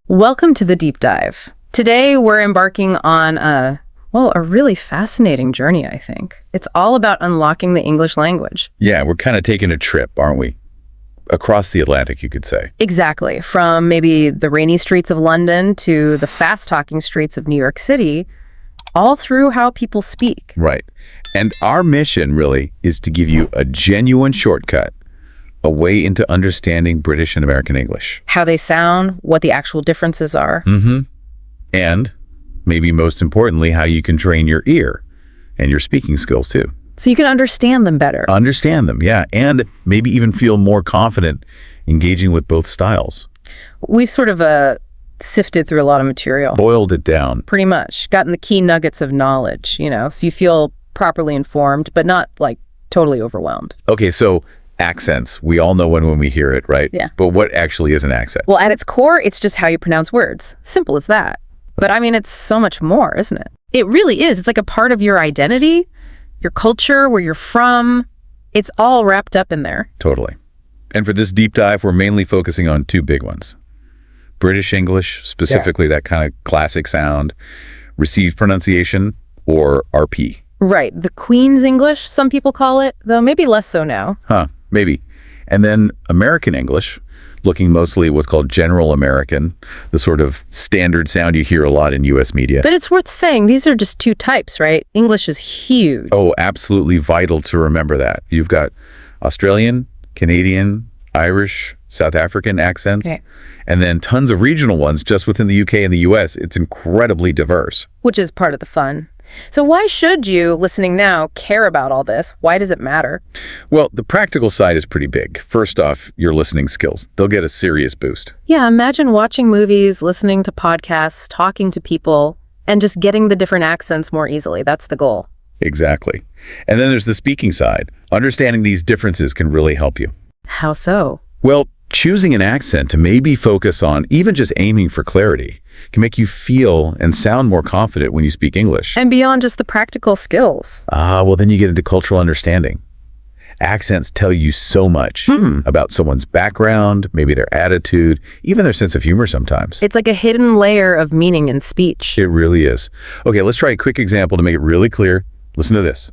Welcome to the deep dive. Today we're embarking on a really fascinating journey, I think. It's all about unlocking the English language. Yeah, we're kind of taking a trip, aren't we? Across the Atlantic, you could say. Exactly. From maybe the rainy streets of London to the fast-talking streets of New York City, all through how people speak. Right. And our mission, really, is to give you a genuine shortcut, a way into understanding British and American English. How they sound, what the actual differences are. And, maybe most importantly, how you can train your ear and your speaking skills, too. So you can understand them better. Understand them, yeah. And maybe even feel more confident engaging with both styles. We've sort of sifted through a lot of material. Boiled it down. Pretty much. Gotten the key nuggets of knowledge, so you feel properly informed, but not, totally overwhelmed. Okay, so accents. We all know when we hear it, right? Yeah. But what actually is an accent? Well, at its core, it's just how you pronounce words. Simple as that. But I mean, it's so much more, isn't it? It really is. It's like a part of your identity, your culture, where you're from. It's all wrapped up in there. Totally. And for this deep dive, we're mainly focusing on two big ones. British English, specifically that kind of classic sound, received pronunciation, or RP. Right. The Queen's English, some people call it, though maybe less so now. Maybe. And then American English, looking mostly at what's called General American, the sort of standard sound you hear a lot in U.S. media. But it's worth saying, these are just two types, right? English is huge. Oh, absolutely vital to remember that. You've got Australian, Canadian, Irish, South African accents, and then tons of regional ones just within the UK and the US. It's incredibly diverse. Which is part of the fun. So why should you, listening now, care about all this? Why does it matter? Well, the practical side is pretty big. First off, your listening skills. They'll get a serious boost. Yeah, imagine watching movies, listening to podcasts, talking to people, and just getting the different accents more easily. That's the goal. Exactly. And then there's the speaking side. Understanding these differences can really help you. How so? Well, choosing an accent to maybe focus on, even just aiming for clarity, can make you feel and sound more confident when you speak English. And beyond just the practical skills. Well, then you get into cultural understanding. Accents tell you so much about someone's background, maybe their attitude, even their sense of humor sometimes. It's like a hidden layer of meaning in speech. It really is. Okay, let's try a quick example to make it really clear. Listen to this.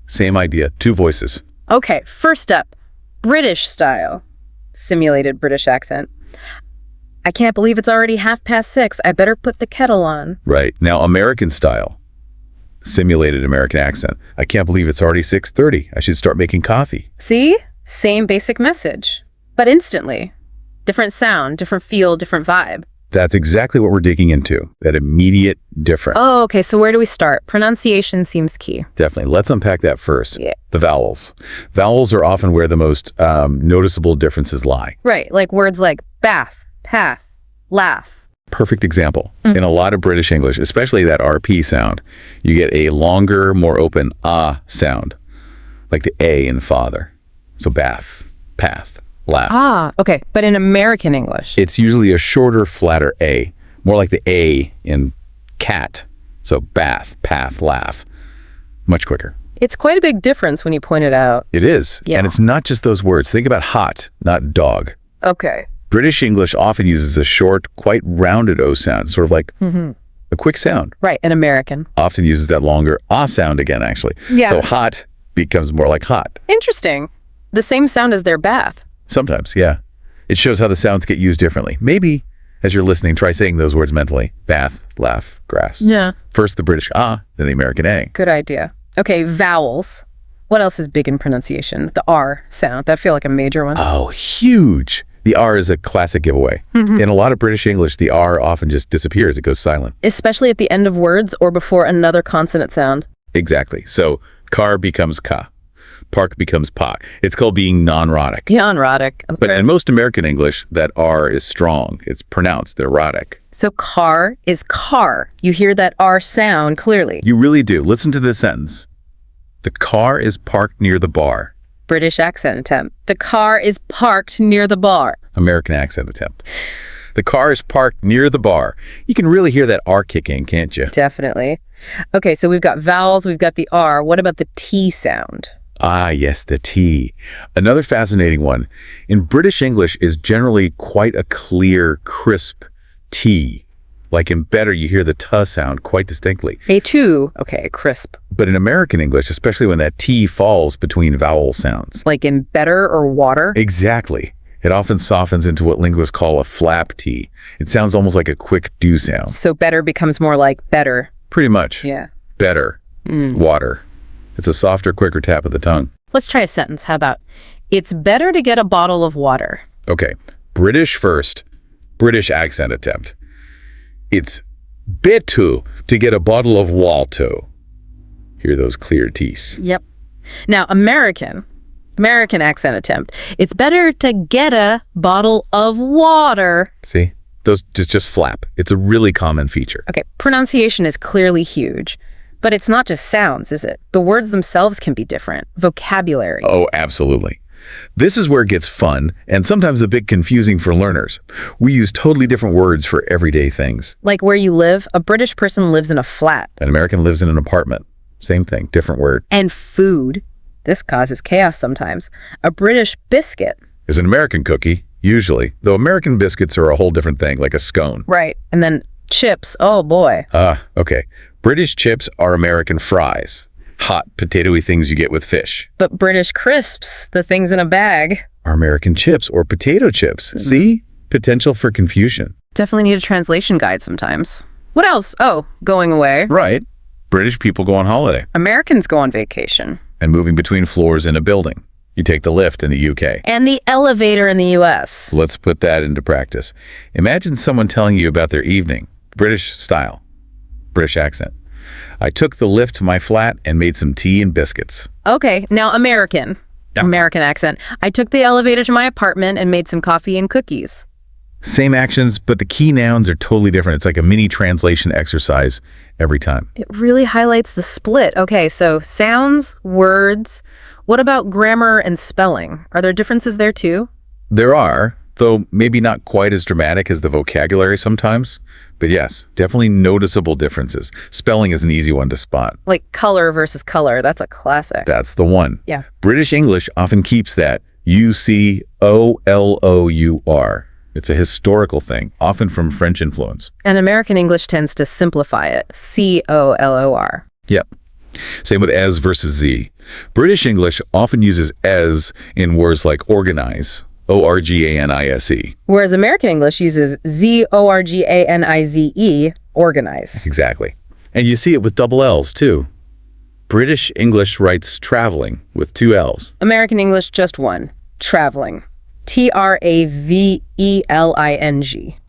Same idea, two voices. Okay, first up, British style. Simulated British accent. I can't believe it's already 6:30. I better put the kettle on. Right. Now, American style. Simulated American accent. I can't believe it's already 6:30. I should start making coffee. See? Same basic message, but instantly. Different sound, different feel, different vibe. That's exactly what we're digging into, that immediate difference. Oh, okay, so where do we start? Pronunciation seems key. Definitely. Let's unpack that first. Yeah. The vowels. Vowels are often where the most noticeable differences lie. Right, like words like bath, path, laugh. Perfect example. In a lot of British English, especially that RP sound, you get a longer, more open sound, like the A in father. So bath, path, laugh. Okay, but in American English? It's usually a shorter, flatter A, more like the A in cat. So bath, path, laugh. Much quicker. It's quite a big difference when you point it out. It is. Yeah. And it's not just those words. Think about hot, not dog. Okay. British English often uses a short, quite rounded O sound, sort of like a quick sound. Right, and American. Often uses that longer sound again, actually. Yeah. So hot becomes more like hot. Interesting. The same sound as their bath. Sometimes, yeah. It shows how the sounds get used differently. Maybe, as you're listening, try saying those words mentally. Bath, laugh, grass. Yeah. First the British then the American A. Good idea. Okay, vowels. What else is big in pronunciation? The R sound. That feel like a major one. Oh, huge. The R is a classic giveaway. In a lot of British English, the R often just disappears. It goes silent. Especially at the end of words or before another consonant sound. Exactly. So car becomes ka. Park becomes pa. It's called being non-rhotic. Erotic. But in most American English, that R is strong. It's pronounced erotic. So car is car. You hear that R sound clearly. You really do. Listen to this sentence. The car is parked near the bar. British accent attempt. The car is parked near the bar. American accent attempt. The car is parked near the bar. You can really hear that R kick in, can't you? Definitely. Okay, so we've got vowels, we've got the R. What about the T sound? Yes, the T. Another fascinating one. In British English is generally quite a clear, crisp T. Like in better, you hear the T sound quite distinctly. A two. Okay, crisp. But in American English, especially when that T falls between vowel sounds. Like in better or water? Exactly. It often softens into what linguists call a flap T. It sounds almost like a quick do sound. So better becomes more like better. Pretty much. Yeah. Better. Water. It's a softer, quicker tap of the tongue. Let's try a sentence. How about, it's better to get a bottle of water. Okay. British first. British accent attempt. It's better to get a bottle of water. Hear those clear T's. Yep. Now, American accent attempt. It's better to get a bottle of water. See? Those just flap. It's a really common feature. Okay, pronunciation is clearly huge, but it's not just sounds, is it? The words themselves can be different. Vocabulary. Oh, absolutely. This is where it gets fun and sometimes a bit confusing for learners. We use totally different words for everyday things. Like where you live, a British person lives in a flat. An American lives in an apartment. Same thing, different word. And food. This causes chaos sometimes. A British biscuit. Is an American cookie, usually. Though American biscuits are a whole different thing, like a scone. Right. And then chips. Oh, boy. Okay. British chips are American fries. Hot, potatoy things you get with fish. But British crisps, the things in a bag. Are American chips or potato chips. See? Potential for confusion. Definitely need a translation guide sometimes. What else? Oh, going away. Right. British people go on holiday. Americans go on vacation. And moving between floors in a building. You take the lift in the UK. And the elevator in the US. Let's put that into practice. Imagine someone telling you about their evening. British style. British accent. I took the lift to my flat and made some tea and biscuits. Okay, now American. Yeah. American accent. I took the elevator to my apartment and made some coffee and cookies. Same actions, but the key nouns are totally different. It's like a mini translation exercise every time. It really highlights the split. Okay, so sounds, words. What about grammar and spelling? Are there differences there too? There are, though maybe not quite as dramatic as the vocabulary sometimes. But yes, definitely noticeable differences. Spelling is an easy one to spot. Like color versus color. That's a classic. That's the one. Yeah. British English often keeps that UCOLOUR. It's a historical thing, often from French influence. And American English tends to simplify it. COLOR. Yep. Same with as versus Z. British English often uses as in words like organize, ORGANISE. Whereas American English uses ZORGANIZE, organize. Exactly. And you see it with double L's too. British English writes traveling with two L's. American English just one, traveling. TRAVELING.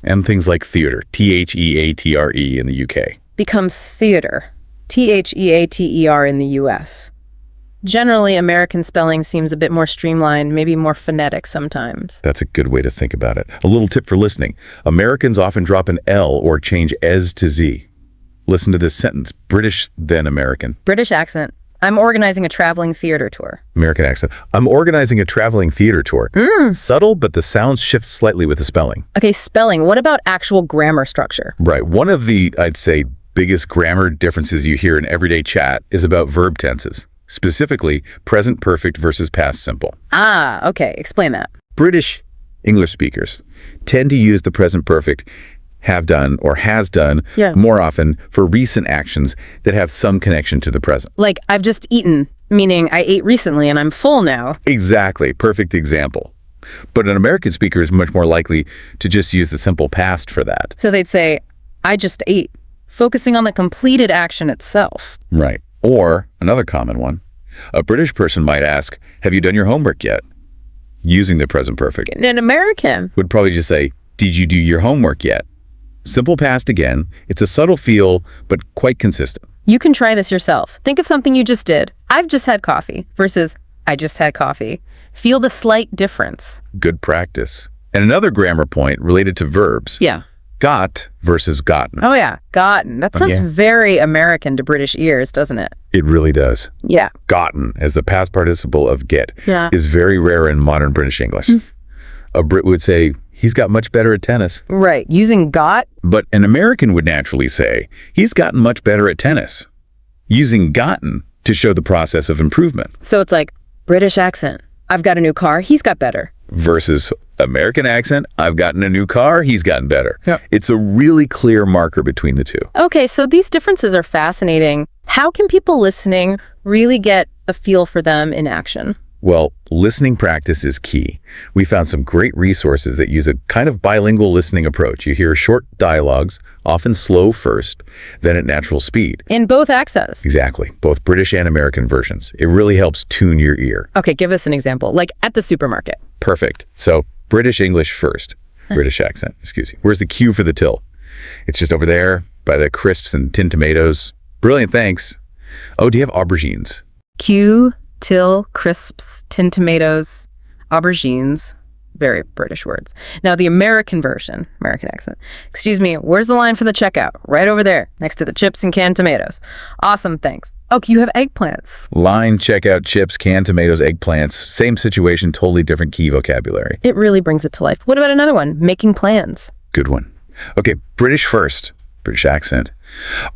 And things like theater, THEATRE in the UK. Becomes theater, THEATER in the US. Generally, American spelling seems a bit more streamlined, maybe more phonetic sometimes. That's a good way to think about it. A little tip for listening. Americans often drop an L or change as to Z. Listen to this sentence, British then American. British accent. I'm organizing a traveling theater tour. American accent. I'm organizing a traveling theater tour. Subtle, but the sounds shift slightly with the spelling. Okay, spelling. What about actual grammar structure? Right. One of the, I'd say, biggest grammar differences you hear in everyday chat is about verb tenses. Specifically, present perfect versus past simple. Ah, okay. Explain that. British English speakers tend to use the present perfect have done or has done more often for recent actions that have some connection to the present. Like, I've just eaten, meaning I ate recently and I'm full now. Exactly. Perfect example. But an American speaker is much more likely to just use the simple past for that. So they'd say, I just ate, focusing on the completed action itself. Right. Or, another common one, a British person might ask, have you done your homework yet? Using the present perfect. And an American would probably just say, did you do your homework yet? Simple past again. It's a subtle feel, but quite consistent. You can try this yourself. Think of something you just did. I've just had coffee versus I just had coffee. Feel the slight difference. Good practice. And another grammar point related to verbs. Yeah. Got versus gotten. Oh, yeah. Gotten. That sounds very American to British ears, doesn't it? It really does. Yeah. Gotten, as the past participle of get, is very rare in modern British English. A Brit would say, he's got much better at tennis. Right. Using got. But an American would naturally say, he's gotten much better at tennis. Using gotten to show the process of improvement. So it's like, British accent. I've got a new car. He's got better. versus American accent, I've gotten a new car, he's gotten better. Yep. It's a really clear marker between the two. Okay, so these differences are fascinating. How can people listening really get a feel for them in action? Well, listening practice is key. We found some great resources that use a kind of bilingual listening approach. You hear short dialogues, often slow first, then at natural speed. In both accents? Exactly, both British and American versions. It really helps tune your ear. Okay, give us an example, like at the supermarket. Perfect. So, British English first. British accent, excuse me. Where's the cue for the till? It's just over there by the crisps and tinned tomatoes. Brilliant, thanks. Oh, do you have aubergines? Q, till, crisps, tinned tomatoes, aubergines. Very British words. Now the American version, American accent. Excuse me, where's the line for the checkout? Right over there, next to the chips and canned tomatoes. Awesome, thanks. Oh, you have eggplants. Line, checkout, chips, canned tomatoes, eggplants. Same situation, totally different key vocabulary. It really brings it to life. What about another one? Making plans. Good one. Okay, British first. British accent.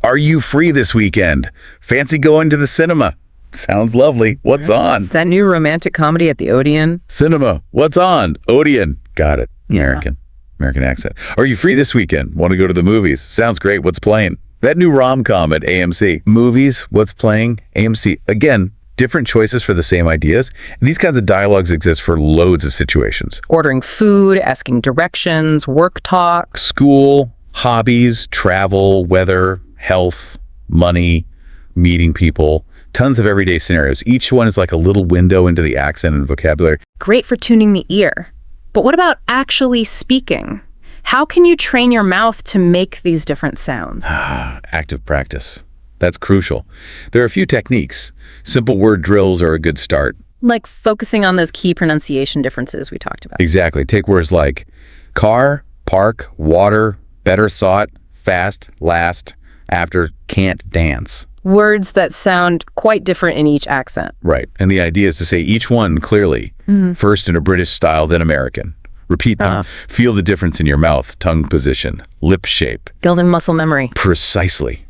Are you free this weekend? Fancy going to the cinema? Sounds lovely. What's on? That new romantic comedy at the Odeon. Cinema. What's on? Odeon. Got it. American. American accent. Are you free this weekend? Want to go to the movies? Sounds great. What's playing? That new rom-com at AMC. Movies. What's playing? AMC. Again, different choices for the same ideas. And these kinds of dialogues exist for loads of situations. Ordering food, asking directions, work talk. School, hobbies, travel, weather, health, money, meeting people. Tons of everyday scenarios. Each one is like a little window into the accent and vocabulary. Great for tuning the ear. But what about actually speaking? How can you train your mouth to make these different sounds? Active practice. That's crucial. There are a few techniques. Simple word drills are a good start. Like focusing on those key pronunciation differences we talked about. Exactly. Take words like car, park, water, better thought, fast, last, after, can't, dance. Words that sound quite different in each accent. Right. And the idea is to say each one clearly, first in a British style, then American. Repeat them. Feel the difference in your mouth, tongue position, lip shape. Building muscle memory. Precisely.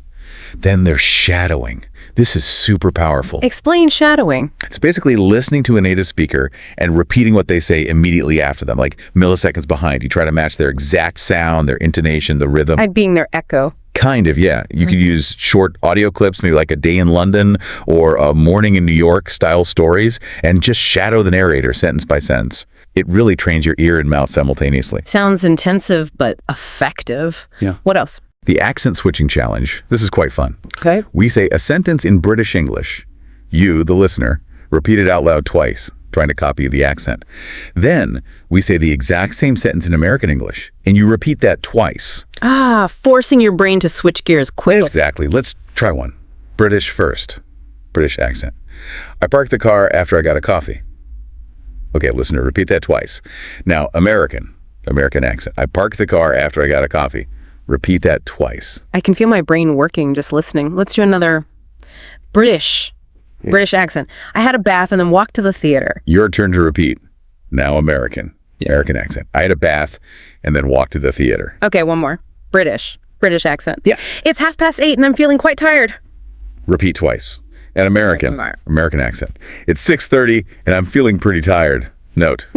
Then there's shadowing. This is super powerful. Explain shadowing. It's basically listening to a native speaker and repeating what they say immediately after them, like milliseconds behind. You try to match their exact sound, their intonation, the rhythm. Like being their echo. Kind of, yeah. You could use short audio clips, maybe like a day in London or a morning in New York style stories, and just shadow the narrator sentence by sentence. It really trains your ear and mouth simultaneously. Sounds intensive, but effective. Yeah. What else? The accent switching challenge. This is quite fun. Okay. We say a sentence in British English. You, the listener, repeat it out loud twice, trying to copy the accent. Then we say the exact same sentence in American English, and you repeat that twice. Forcing your brain to switch gears quickly. Exactly. Let's try one. British first. British accent. I parked the car after I got a coffee. Okay, listener, repeat that twice. Now, American. American accent. I parked the car after I got a coffee. Repeat that twice. I can feel my brain working just listening. Let's do another British accent. I had a bath and then walked to the theater. Your turn to repeat. Now American. American accent. I had a bath and then walked to the theater. Okay, one more. British accent. Yeah. It's 8:30 and I'm feeling quite tired. Repeat twice. And American. American accent. It's 6:30 and I'm feeling pretty tired. Note.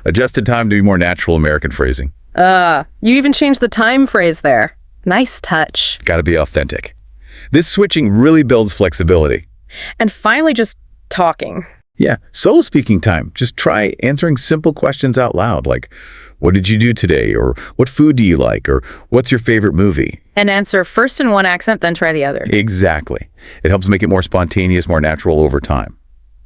Adjusted time to be more natural American phrasing. You even changed the time phrase there. Nice touch. Gotta be authentic. This switching really builds flexibility. And finally, just talking. Yeah, solo speaking time. Just try answering simple questions out loud, like, what did you do today? Or what food do you like? Or what's your favorite movie? And answer first in one accent, then try the other. Exactly. It helps make it more spontaneous, more natural over time.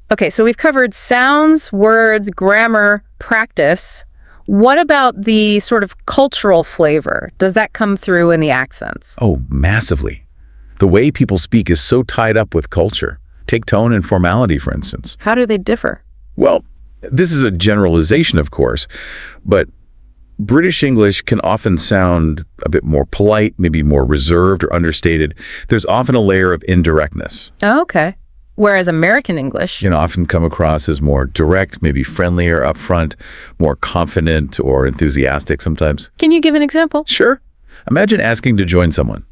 Okay, so we've covered sounds, words, grammar, practice. What about the sort of cultural flavor? Does that come through in the accents? Oh, massively. The way people speak is so tied up with culture. Take tone and formality, for instance. How do they differ? Well, this is a generalization, of course, but British English can often sound a bit more polite, maybe more reserved or understated. There's often a layer of indirectness. Oh, okay. Whereas American English can often come across as more direct, maybe friendlier, upfront, more confident or enthusiastic sometimes. Can you give an example? Sure. Imagine asking to join someone.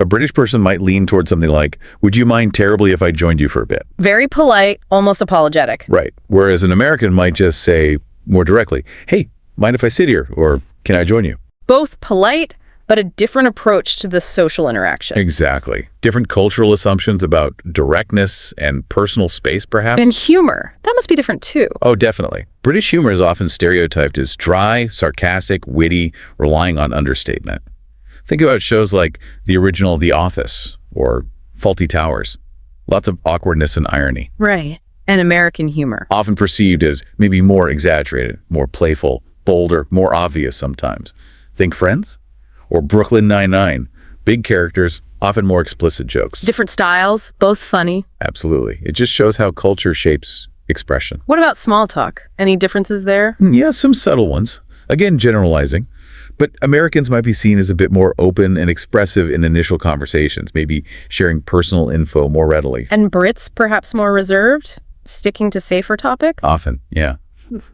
A British person might lean towards something like, would you mind terribly if I joined you for a bit? Very polite, almost apologetic. Right. Whereas an American might just say, more directly. Hey, mind if I sit here? Or can I join you? Both polite, but a different approach to the social interaction. Exactly. Different cultural assumptions about directness and personal space, perhaps? And humor. That must be different too. Oh, definitely. British humor is often stereotyped as dry, sarcastic, witty, relying on understatement. Think about shows like the original The Office or Fawlty Towers. Lots of awkwardness and irony. Right. And American humor. Often perceived as maybe more exaggerated, more playful, bolder, more obvious sometimes. Think Friends? Or Brooklyn Nine-Nine. Big characters, often more explicit jokes. Different styles, both funny. Absolutely. It just shows how culture shapes expression. What about small talk? Any differences there? Yeah, some subtle ones. Again, generalizing. But Americans might be seen as a bit more open and expressive in initial conversations, maybe sharing personal info more readily. And Brits perhaps more reserved, sticking to safer topic? Often, yeah.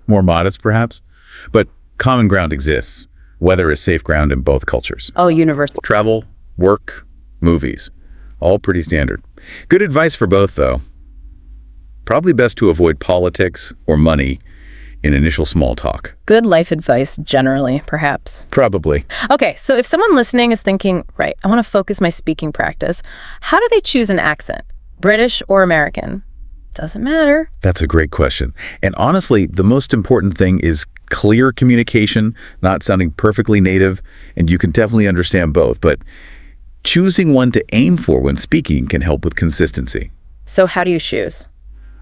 More modest, perhaps. But common ground exists. Weather is safe ground in both cultures. Oh, universal. Travel, work, movies. All pretty standard. Good advice for both, though. Probably best to avoid politics or money in initial small talk. Good life advice, generally, perhaps. Probably. Okay, so if someone listening is thinking, right, I want to focus my speaking practice, how do they choose an accent? British or American? Doesn't matter. That's a great question. And honestly, the most important thing is clear communication, not sounding perfectly native, and you can definitely understand both, but choosing one to aim for when speaking can help with consistency. So how do you choose?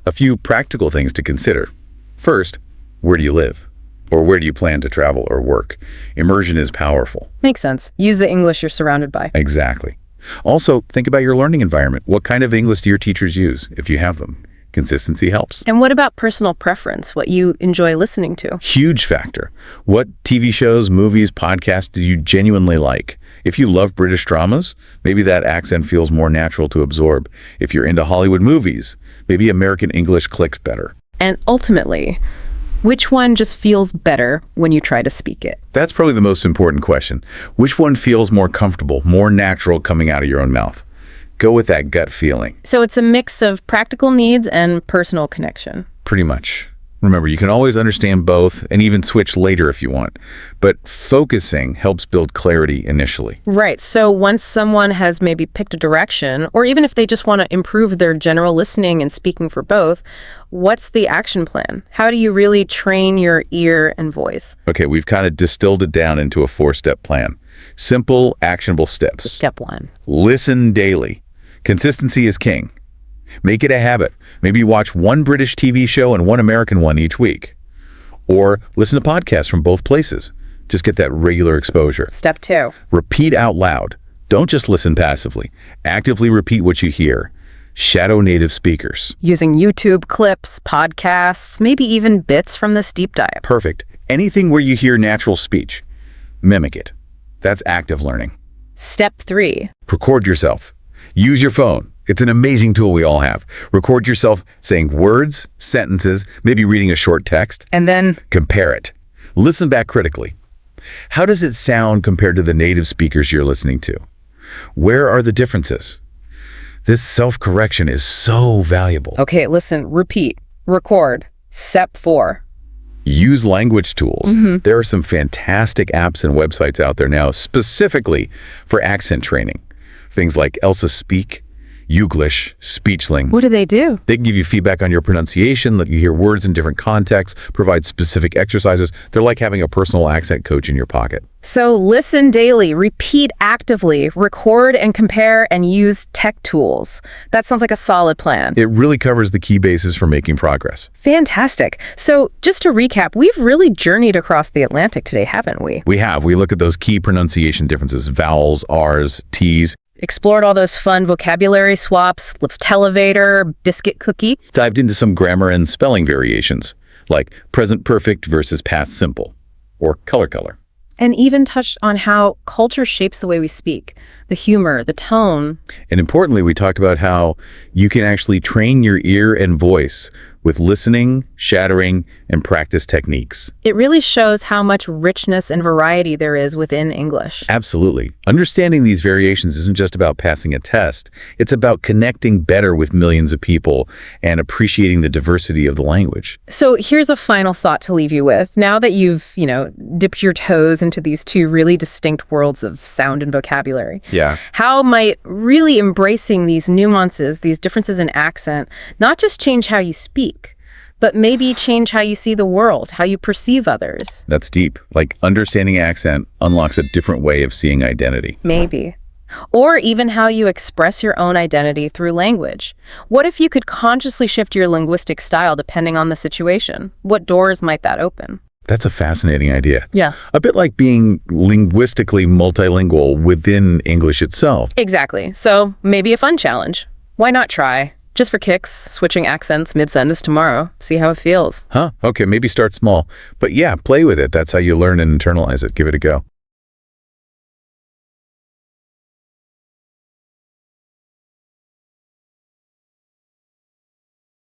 A few practical things to consider. First, where do you live? Or where do you plan to travel or work? Immersion is powerful. Makes sense. Use the English you're surrounded by. Exactly. Also, think about your learning environment. What kind of English do your teachers use, if you have them? Consistency helps. And what about personal preference, what you enjoy listening to? Huge factor. What TV shows, movies, podcasts do you genuinely like? If you love British dramas, maybe that accent feels more natural to absorb. If you're into Hollywood movies, maybe American English clicks better. And ultimately, which one just feels better when you try to speak it? That's probably the most important question. Which one feels more comfortable, more natural coming out of your own mouth? Go with that gut feeling. So it's a mix of practical needs and personal connection. Pretty much. Remember, you can always understand both and even switch later if you want. But focusing helps build clarity initially. Right. So once someone has maybe picked a direction, or even if they just want to improve their general listening and speaking for both, what's the action plan? How do you really train your ear and voice? Okay, we've kind of distilled it down into a 4-step plan. Simple, actionable steps. Step 1. Listen daily. Consistency is king. Make it a habit. Maybe watch one British TV show and one American one each week. Or listen to podcasts from both places. Just get that regular exposure. Step 2. Repeat out loud. Don't just listen passively. Actively repeat what you hear. Shadow native speakers. Using YouTube clips, podcasts, maybe even bits from this deep dive. Perfect. Anything where you hear natural speech. Mimic it. That's active learning. Step 3. Record yourself. Use your phone. It's an amazing tool we all have. Record yourself saying words, sentences, maybe reading a short text. And then Compare it. Listen back critically. How does it sound compared to the native speakers you're listening to? Where are the differences? This self-correction is so valuable. okay, listen, repeat, record. Step 4. Use language tools. There are some fantastic apps and websites out there now specifically for accent training. Things like Elsa Speak, Youglish, Speechling. What do they do? They can give you feedback on your pronunciation, let you hear words in different contexts, provide specific exercises. They're like having a personal accent coach in your pocket. So listen daily, repeat actively, record and compare, and use tech tools. That sounds like a solid plan. It really covers the key bases for making progress. Fantastic. So just to recap, we've really journeyed across the Atlantic today, haven't we? We have. We look at those key pronunciation differences, vowels, R's, T's. Explored all those fun vocabulary swaps, lift elevator, biscuit cookie. Dived into some grammar and spelling variations, like present perfect versus past simple, or color. And even touched on how culture shapes the way we speak, the humor, the tone. And importantly, we talked about how you can actually train your ear and voice with listening, shattering, and practice techniques. It really shows how much richness and variety there is within English. Absolutely. Understanding these variations isn't just about passing a test. It's about connecting better with millions of people and appreciating the diversity of the language. So here's a final thought to leave you with. Now that you've, dipped your toes into these two really distinct worlds of sound and vocabulary, Yeah. how might really embracing these nuances, these differences in accent, not just change how you speak, but maybe change how you see the world, how you perceive others? That's deep. Like understanding accent unlocks a different way of seeing identity. Maybe. Or even how you express your own identity through language. What if you could consciously shift your linguistic style depending on the situation? What doors might that open? That's a fascinating idea. Yeah. A bit like being linguistically multilingual within English itself. Exactly. So maybe a fun challenge. Why not try? Just for kicks, switching accents mid-sentence tomorrow. See how it feels. Huh? Okay, maybe start small. But yeah, play with it. That's how you learn and internalize it. Give it a go.